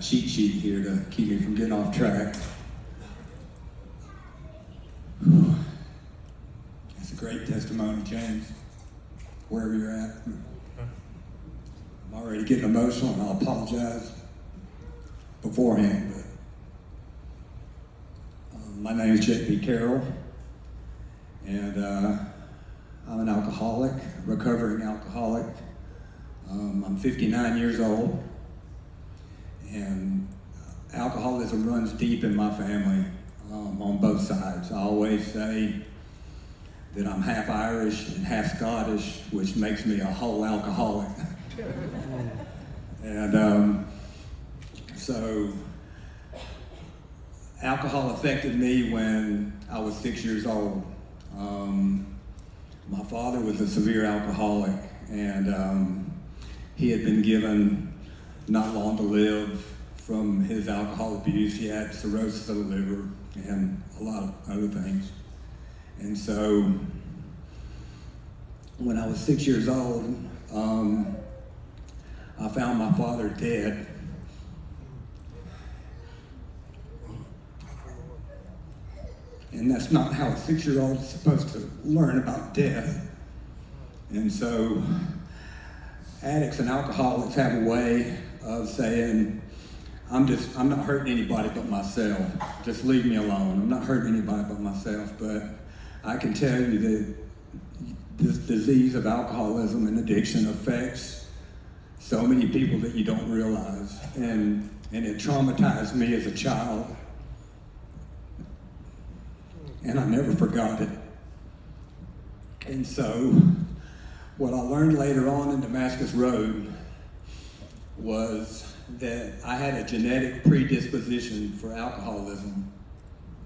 cheat sheet here to keep me from getting off track. That's a great testimony, James, wherever you're at. I'm already getting emotional, and I'll apologize beforehand. But my name is J.P. Carroll, and I'm an alcoholic, recovering alcoholic. I'm 59 years old, and alcoholism runs deep in my family on both sides. I always say that I'm half Irish and half Scottish, which makes me a whole alcoholic. And so alcohol affected me when I was 6 years old. My father was a severe alcoholic, and he had been given not long to live from his alcohol abuse. He had cirrhosis of the liver and a lot of other things. And so when I was 6 years old, I found my father dead. And that's not how a 6-year-old is supposed to learn about death. And so addicts and alcoholics have a way of saying, I'm not hurting anybody but myself. Just leave me alone. I'm not hurting anybody but myself. But I can tell you that this disease of alcoholism and addiction affects so many people that you don't realize. And it traumatized me as a child. And I never forgot it. And so what I learned later on in Damascus Road was that I had a genetic predisposition for alcoholism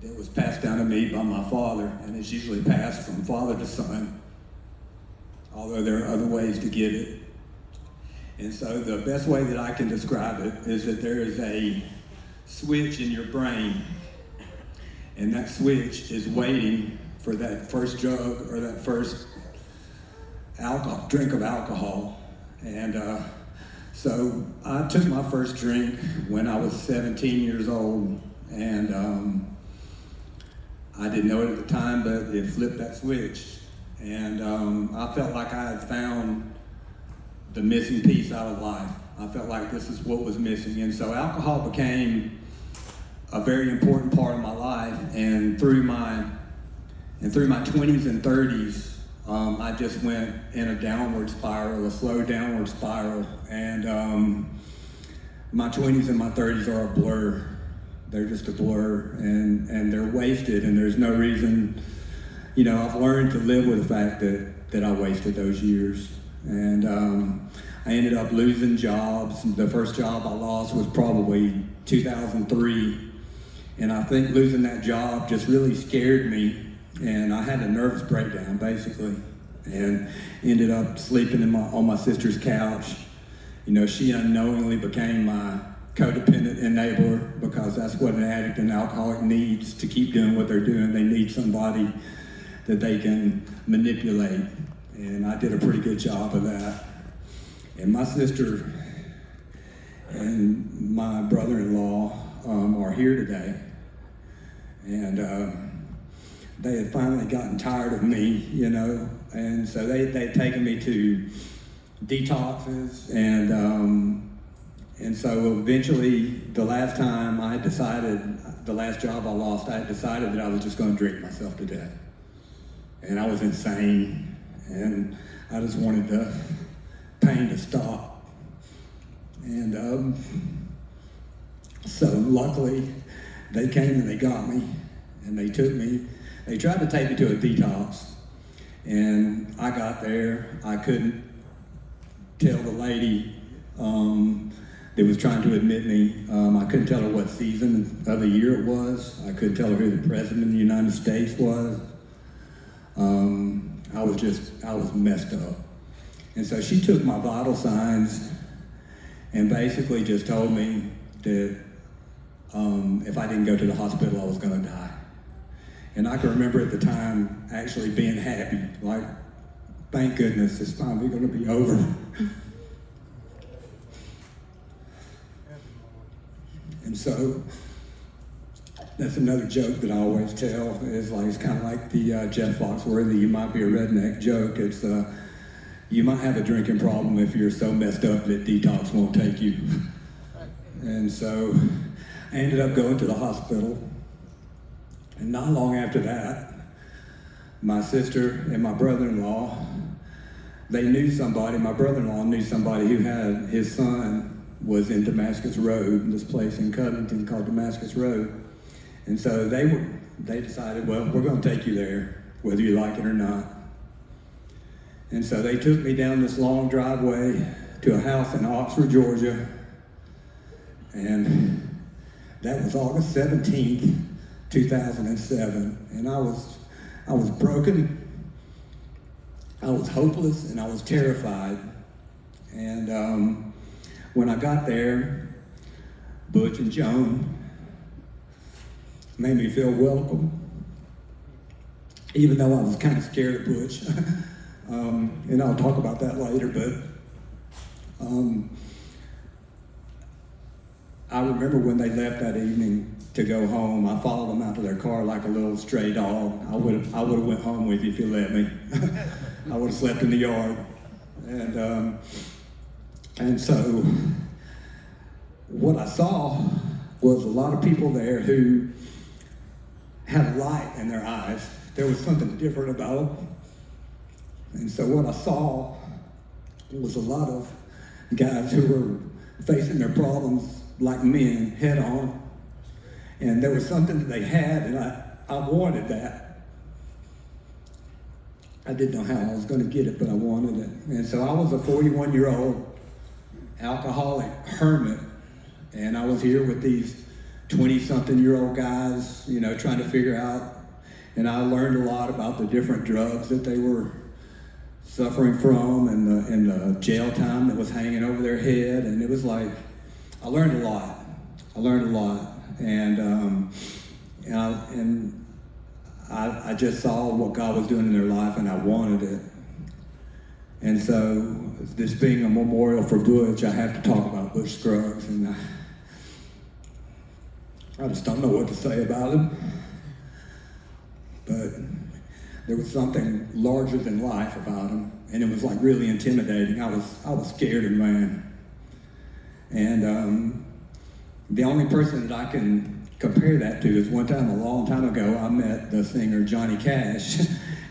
that was passed down to me by my father, and it's usually passed from father to son, although there are other ways to get it. And so the best way that I can describe it is that there is a switch in your brain, and that switch is waiting for that first drug or that first drink of alcohol. And so I took my first drink when I was 17 years old, and I didn't know it at the time, but it flipped that switch. And I felt like I had found the missing piece out of life. I felt like this is what was missing. And so alcohol became a very important part of my life. And through my 20s and 30s, I just went in a downward spiral, a slow downward spiral. And my 20s and my 30s are a blur. They're just a blur, and they're wasted, and there's no reason. You know, I've learned to live with the fact that I wasted those years. And I ended up losing jobs. The first job I lost was probably 2003. And I think losing that job just really scared me. And I had a nervous breakdown, basically. And ended up sleeping on my sister's couch. You know, she unknowingly became my codependent enabler, because that's what an addict and alcoholic needs to keep doing what they're doing. They need somebody that they can manipulate. And I did a pretty good job of that. And my sister and my brother-in-law are here today. And they had finally gotten tired of me, you know. And so they'd taken me to detoxes, and so eventually the last time I decided, the last job I lost, I had decided that I was just going to drink myself to death. And I was insane, and I just wanted the pain to stop. And so luckily they came and they got me, and they took me. They tried to take me to a detox, and I got there. I couldn't tell the lady that was trying to admit me. I couldn't tell her what season of the year it was. I couldn't tell her who the president of the United States was. I was messed up. And so she took my vital signs and basically just told me that if I didn't go to the hospital, I was gonna die. And I can remember at the time actually being happy, like, thank goodness it's finally gonna be over. So that's another joke that I always tell. Is like it's kind of like the Jeff Foxworthy "you might be a redneck" joke. It's you might have a drinking problem if you're so messed up that detox won't take you. And so I ended up going to the hospital, and not long after that, my sister and my brother-in-law, they knew somebody. My brother-in-law knew somebody who had his son was in Damascus Road, this place in Covington called Damascus Road. And so they decided, well, we're going to take you there, whether you like it or not. And so they took me down this long driveway to a house in Oxford, Georgia. And that was August 17th, 2007. And I was broken, I was hopeless, and I was terrified. And when I got there, Butch and Joan made me feel welcome, even though I was kind of scared of Butch. And I'll talk about that later, but I remember when they left that evening to go home, I followed them out to their car like a little stray dog. I would have went home with you if you let me. I would have slept in the yard. And so what I saw was a lot of people there who had light in their eyes. There was something different about them. And so what I saw was a lot of guys who were facing their problems like men head on. And there was something that they had, and I wanted that. I didn't know how I was going to get it, but I wanted it. And so I was a 41-year-old alcoholic hermit, and I was here with these 20-something-year-old guys, you know, trying to figure out, and I learned a lot about the different drugs that they were suffering from and the jail time that was hanging over their head. And it was like, I learned a lot. And I just saw what God was doing in their life, and I wanted it. And so, this being a memorial for Butch, I have to talk about Butch Scruggs, and I just don't know what to say about him. But there was something larger than life about him, and it was like really intimidating. I was scared and ran. And the only person that I can compare that to is one time, a long time ago, I met the singer Johnny Cash,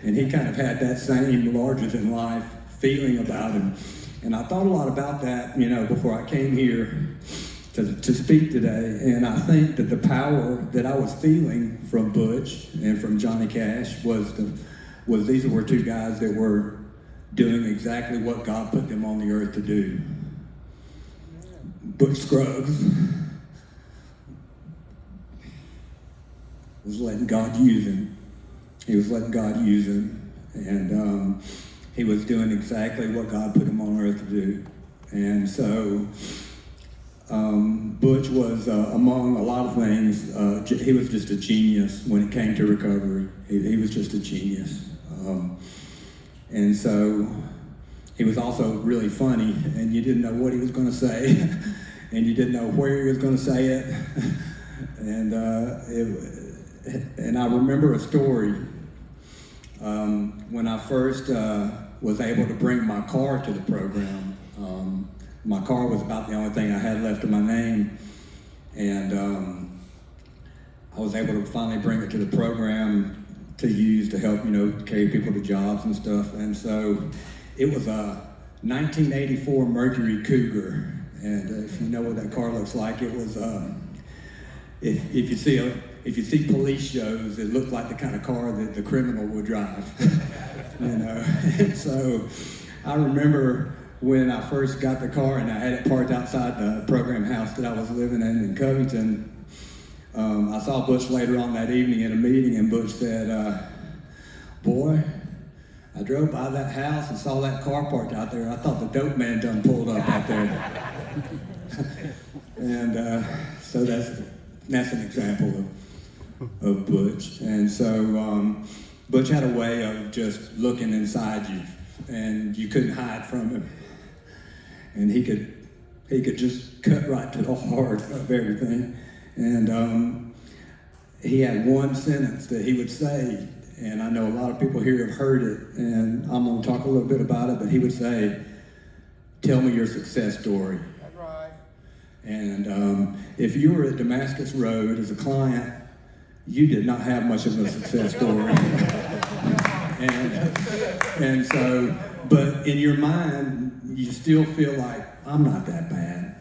and he kind of had that same larger than life feeling about him. And I thought a lot about that, you know, before I came here to speak today. And I think that the power that I was feeling from Butch and from Johnny Cash was these were two guys that were doing exactly what God put them on the earth to do. Butch Scruggs was letting God use him. He was letting God use him. And he was doing exactly what God put him on earth to do. And so Butch was, among a lot of things, he was just a genius when it came to recovery. He was just a genius. And so he was also really funny, and you didn't know what he was going to say, and you didn't know where he was going to say it. And I remember a story when I first was able to bring my car to the program. My car was about the only thing I had left of my name, and I was able to finally bring it to the program to use to help, you know, carry people to jobs and stuff. And so it was a 1984 Mercury Cougar, and if you know what that car looks like, it was if you see police shows, it looked like the kind of car that the criminal would drive. You know. And so I remember when I first got the car and I had it parked outside the program house that I was living in Covington. I saw Butch later on that evening in a meeting, and Butch said, boy, I drove by that house and saw that car parked out there. I thought the dope man done pulled up out there. And so that's an example of Butch. And so Butch had a way of just looking inside you, and you couldn't hide from him. And he could he could just cut right to the heart of everything. And he had one sentence that he would say, and I know a lot of people here have heard it, and I'm going to talk a little bit about it, but he would say, "Tell me your success story." That's right. And if you were at Damascus Road as a client, you did not have much of a success story. and so, but in your mind, you still feel like, I'm not that bad.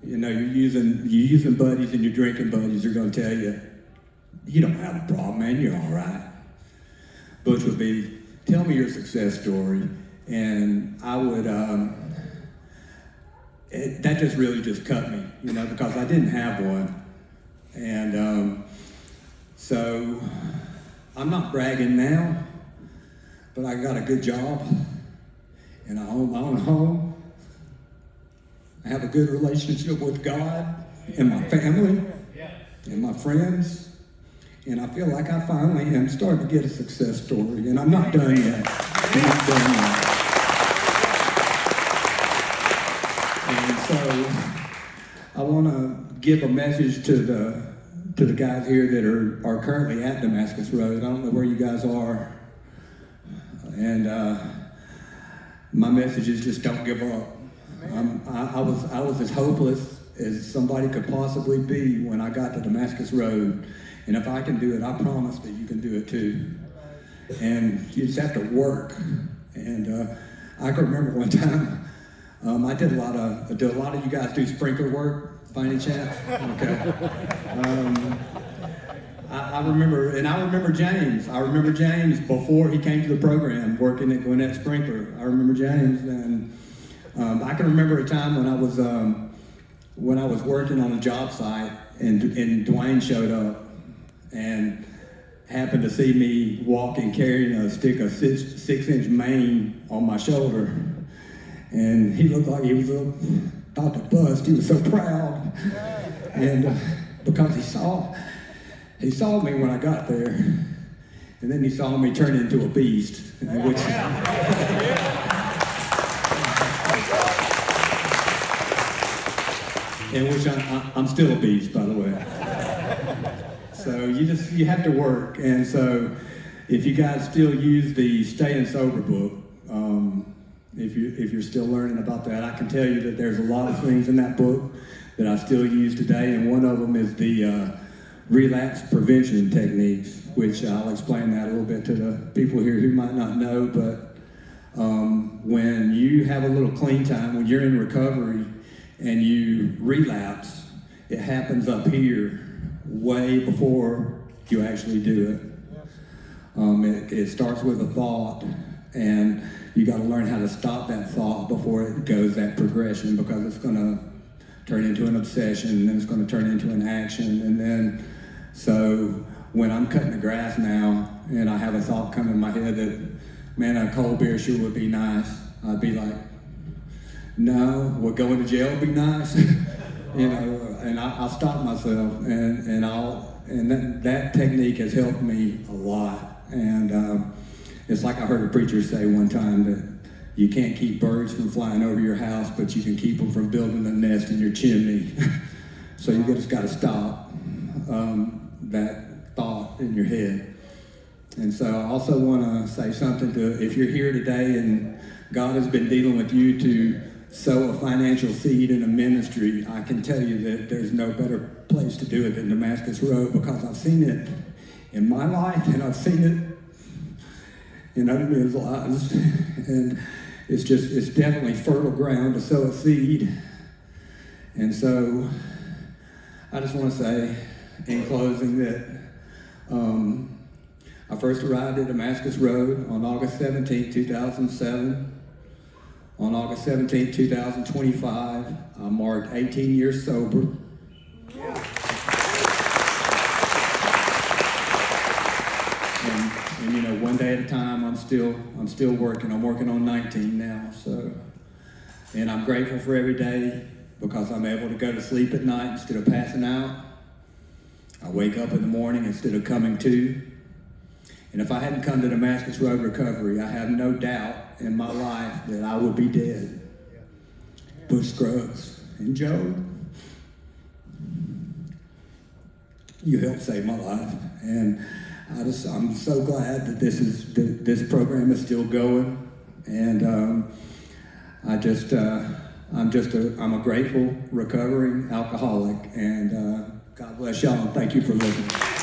You know, you're using buddies, and your drinking buddies are going to tell you, you don't have a problem, man, you're all right. Butch would be, tell me your success story. And I would, that just really just cut me, you know, because I didn't have one. And so I'm not bragging now, but I got a good job, and I own my own home. I have a good relationship with God and my family and my friends. And I feel like I finally am starting to get a success story, and I'm not done yet. I'm not done yet. And so I want to give a message to the guys here that are currently at Damascus Road. I don't know where you guys are. And my message is just don't give up. I was as hopeless as somebody could possibly be when I got to Damascus Road. And if I can do it, I promise that you can do it too. And you just have to work. And I can remember one time, I did a lot of you guys do sprinkler work by any chance? Okay. I remember James. I remember James before he came to the program working at Gwinnett Sprinkler. I remember James, and I can remember a time when I was working on a job site, and Dwayne showed up and happened to see me walking carrying a stick of 6-inch main on my shoulder, and he looked like he was about to bust. He was so proud, and because he saw me when I got there, and then he saw me turn into a beast, which I'm still a beast, by the way. So you have to work. And so if you guys still use the Staying Sober book, if you're still learning about that, I can tell you that there's a lot of things in that book that I still use today, and one of them is the relapse prevention techniques, which I'll explain that a little bit to the people here who might not know. But when you have a little clean time, when you're in recovery and you relapse, it happens up here way before you actually do it. It starts with a thought, and you got to learn how to stop that thought before it goes that progression, because it's going to turn into an obsession, and then it's going to turn into an action. And then, so when I'm cutting the grass now and I have a thought come in my head that, man, a cold beer sure would be nice, I'd be like, no, well, going to jail would be nice. You know, and I'll stop myself, and that technique has helped me a lot. And it's like I heard a preacher say one time that you can't keep birds from flying over your house, but you can keep them from building a nest in your chimney. So you just got to stop that thought in your head. And so I also want to say something to, if you're here today and God has been dealing with you to sow a financial seed in a ministry, I can tell you that there's no better place to do it than Damascus Road, because I've seen it in my life, and I've seen it in other men's lives, and it's definitely fertile ground to sow a seed. And so I just want to say in closing that I first arrived at Damascus Road on August 17, 2007. On August 17, 2025, I marked 18 years sober. And you know, one day at a time, I'm still working. I'm working on 19 now. So, and I'm grateful for every day, because I'm able to go to sleep at night instead of passing out. I wake up in the morning instead of coming to. And if I hadn't come to Damascus Road Recovery, I have no doubt in my life that I would be dead. Butch Scruggs. And Joe, you helped save my life, and I'm so glad that this program is still going, and I'm a grateful recovering alcoholic, and God bless y'all, and thank you for listening.